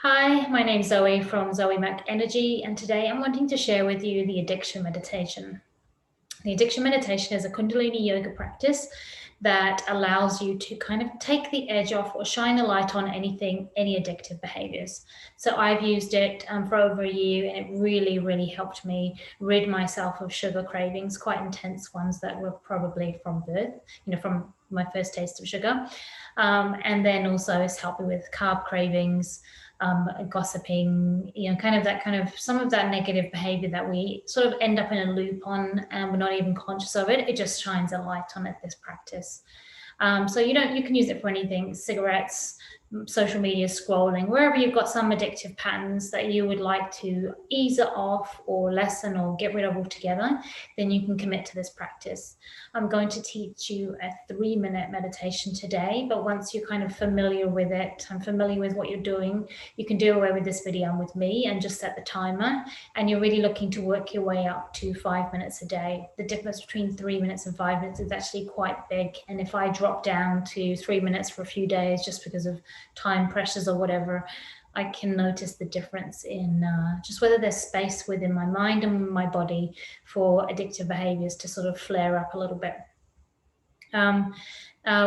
Hi, my name's Zoe from Zoe Mac Energy, and today I'm wanting to share with you the addiction meditation. The addiction meditation is a kundalini yoga practice that allows you to kind of take the edge off or shine a light on any addictive behaviors. So I've used it for over a year, and it really, really helped me rid myself of sugar cravings, quite intense ones that were probably from birth, from my first taste of sugar. And then also it's helped me with carb cravings, gossiping, some of that negative behavior that we sort of end up in a loop on, and we're not even conscious of it. It just shines a light on it, this practice. So you can use it for anything: cigarettes, social media scrolling, wherever you've got some addictive patterns that you would like to ease it off or lessen or get rid of altogether, then you can commit to this practice. I'm going to teach you a 3-minute meditation today, but once you're kind of familiar with it and familiar with what you're doing, you can do away with this video with me and just set the timer, and you're really looking to work your way up to 5 minutes a day. The difference between 3 minutes and 5 minutes is actually quite big, and if I drop down to 3 minutes for a few days just because of time pressures or whatever, I can notice the difference in just whether there's space within my mind and my body for addictive behaviors to sort of flare up a little bit.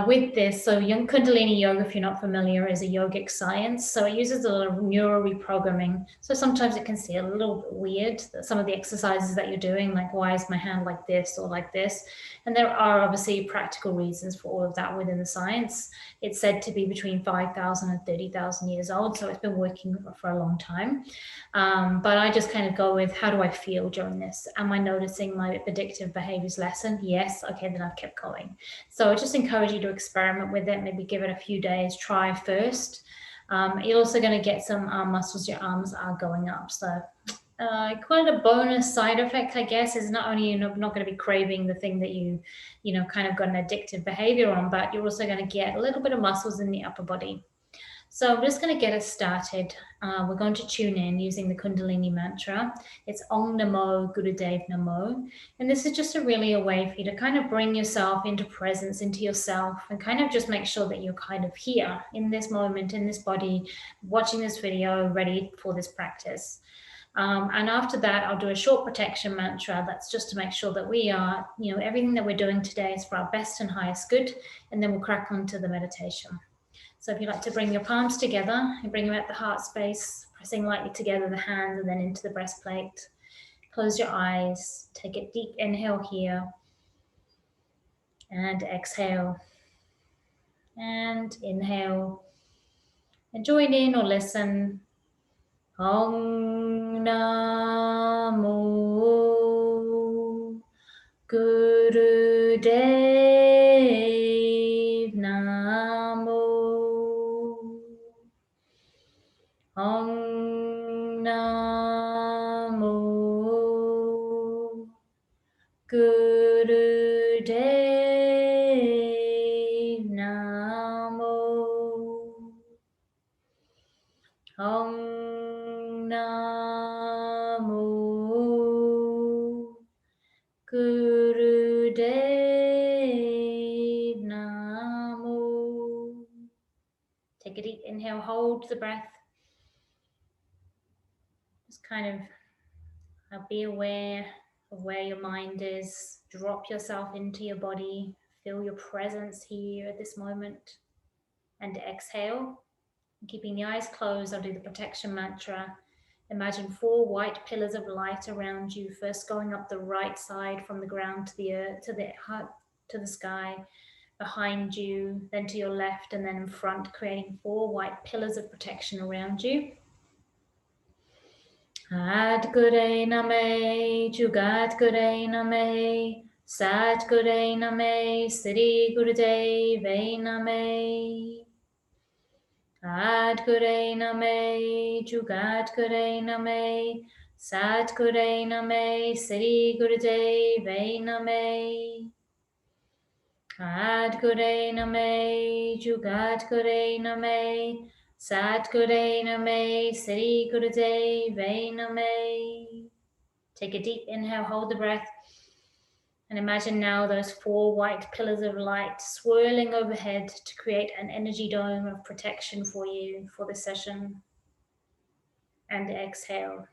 With this, so young Kundalini yoga, if you're not familiar, is a yogic science. So it uses a lot of neural reprogramming. So sometimes it can seem a little bit weird, some of the exercises that you're doing, like why is my hand like this or like this? And there are obviously practical reasons for all of that within the science. It's said to be between 5,000 and 30,000 years old, so it's been working for a long time. But I just kind of go with, how do I feel during this? Am I noticing my addictive behaviors lessen? Yes. Okay, then I've kept going. So I just encourage you to experiment with it, maybe give it a few days, try first. You're also going to get some arm muscles, your arms are going up. So quite a bonus side effect, I guess, is not only you're not going to be craving the thing that you kind of got an addictive behavior on, but you're also going to get a little bit of muscles in the upper body. So I'm just going to get us started. We're going to tune in using the Kundalini mantra. It's Om Namo Gurudev Namo. And this is just a way for you to kind of bring yourself into presence, into yourself, and kind of just make sure that you're kind of here in this moment, in this body, watching this video, ready for this practice. And after that, I'll do a short protection mantra. That's just to make sure that we are, everything that we're doing today is for our best and highest good. And then we'll crack on to the meditation. So if you like to bring your palms together and bring them at the heart space, pressing lightly together the hands and then into the breastplate. Close your eyes, take a deep inhale here, and exhale, and inhale, and join in or listen. Om Namo Gurudev Namo. Om Namo Gurudev Namo. Om Namo Gurudev Namo. Take a deep inhale, hold the breath. Just kind of be aware of where your mind is. Drop yourself into your body. Feel your presence here at this moment. And exhale. Keeping the eyes closed, I'll do the protection mantra. Imagine 4 white pillars of light around you, first going up the right side from the ground to the earth, to the sky, behind you, then to your left, and then in front, creating 4 white pillars of protection around you. Adgure Name, Jugat Gure Name, Sat Gure Name, Sri Gurudev Name. Adgure Name, Jugat Gure Name, Sat Gure Name, Sri Gurudev Name. Adgure Name, Jugat Gure Name, Sat Gure Name, Sri Gurudev Name. Take a deep inhale, hold the breath, and imagine now those 4 white pillars of light swirling overhead to create an energy dome of protection for you for this session. and exhale.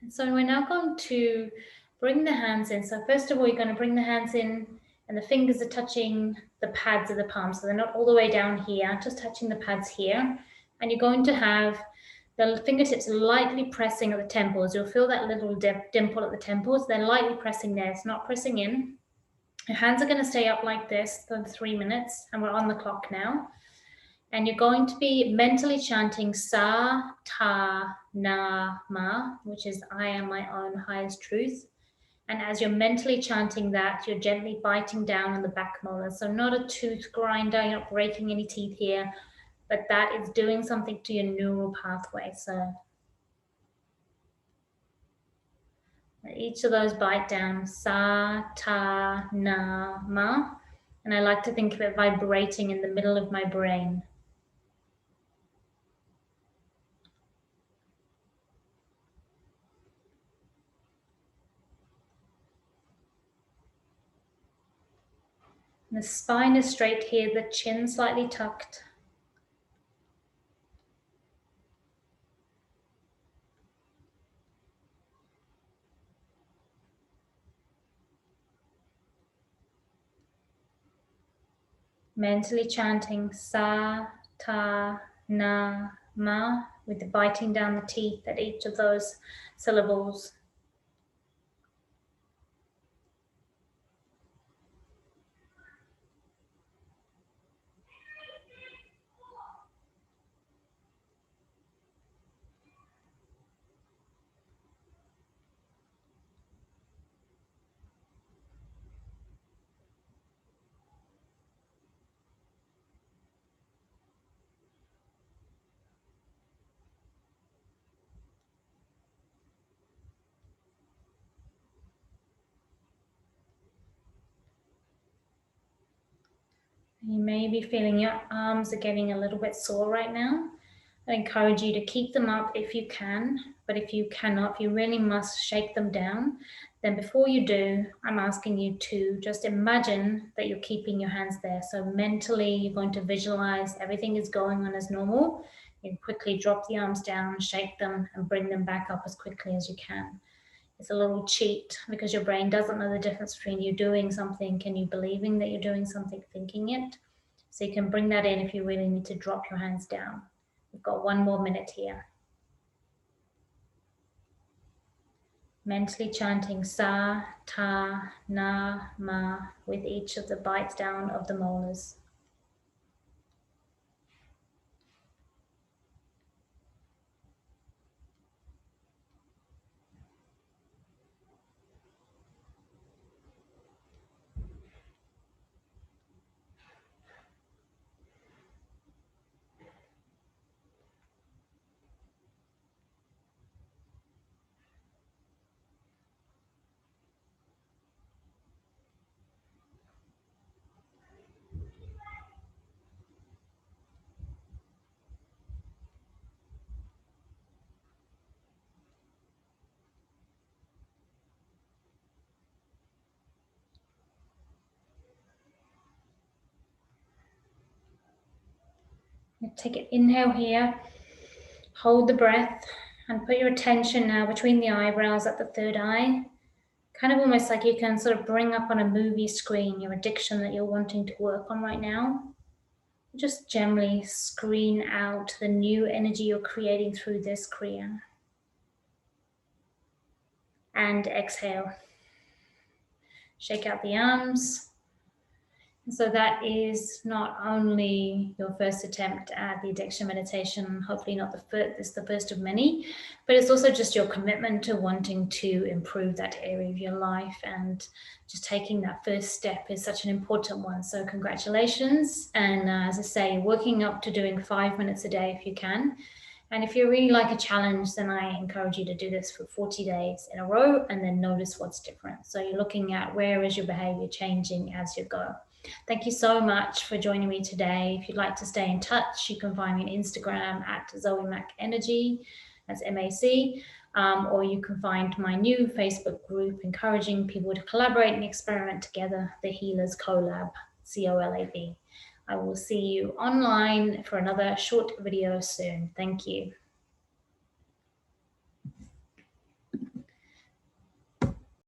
And so we're now going to bring the hands in. So first of all, you're going to bring the hands in and the fingers are touching the pads of the palms. So they're not all the way down here, just touching the pads here. And you're going to have the fingertips lightly pressing at the temples. You'll feel that little dimple at the temples. They're lightly pressing there. It's not pressing in. Your hands are going to stay up like this for 3 minutes. And we're on the clock now. And you're going to be mentally chanting Sa, Ta, Na, Ma, which is I am my own highest truth. And as you're mentally chanting that, you're gently biting down on the back molar. So not a tooth grinder, you're not breaking any teeth here, but that is doing something to your neural pathway. So each of those bite down, Sa, Ta, Na, Ma. And I like to think of it vibrating in the middle of my brain. And the spine is straight here, the chin slightly tucked. Mentally chanting Sa, Ta, Na, Ma, with the biting down the teeth at each of those syllables. You may be feeling your arms are getting a little bit sore right now. I encourage you to keep them up if you can, but if you cannot, if you really must shake them down, then before you do, I'm asking you to just imagine that you're keeping your hands there. So mentally, you're going to visualize everything is going on as normal. You quickly drop the arms down, shake them, and bring them back up as quickly as you can. It's a little cheat because your brain doesn't know the difference between you doing something and you believing that you're doing something, thinking it. So you can bring that in if you really need to drop your hands down. We've got 1 more minute here. Mentally chanting Sa, Ta, Na, Ma with each of the bites down of the molars. Take an inhale here, hold the breath, and put your attention now between the eyebrows at the third eye. Kind of almost like you can sort of bring up on a movie screen your addiction that you're wanting to work on right now. Just gently screen out the new energy you're creating through this Kriya. And exhale. Shake out the arms. So that is not only your first attempt at the addiction meditation, hopefully not it's the first of many, but it's also just your commitment to wanting to improve that area of your life, and just taking that first step is such an important one. So congratulations. And as I say, working up to doing 5 minutes a day if you can. And if you really like a challenge, then I encourage you to do this for 40 days in a row and then notice what's different. So you're looking at where is your behavior changing as you go. Thank you so much for joining me today. If you'd like to stay in touch, you can find me on Instagram at Zoe Mac Energy, that's MAC, or you can find my new Facebook group encouraging people to collaborate and experiment together, the Healers Collab, COLAB. I will see you online for another short video soon. Thank you.